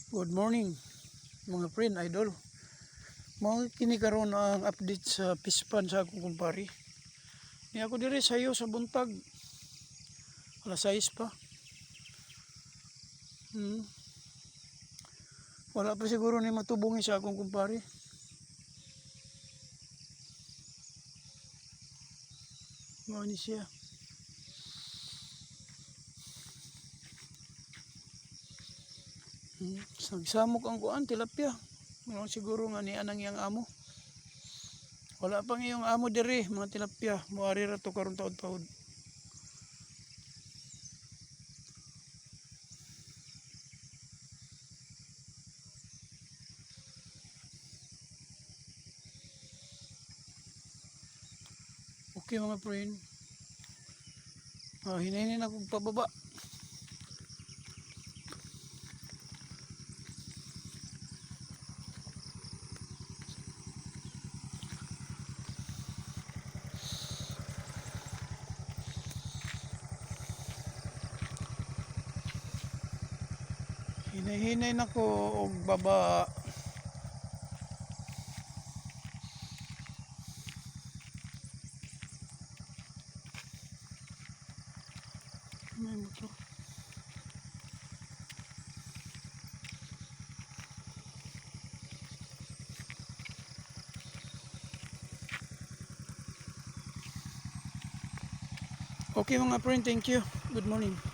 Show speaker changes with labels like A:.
A: Good morning mga friend, idol. Mga kini karon ang update sa pispan sa akong kumpari. Ni ako diri sayo sa buntag. Alas 6 pa. Wala pa siguro ni matubungi sa akong kumpari. Mao ni siya. Nagsamok ang kuan tilapia. Mao siguro nga ni anang iyang amo. Wala pang iyong amo diri mga tilapia. Muari ra to karon taud-taud. Okay mga friend. Hinainin akong pababa. Hinay-hinay na ko og baba. May motor. Okay mga friend, thank you. Good morning.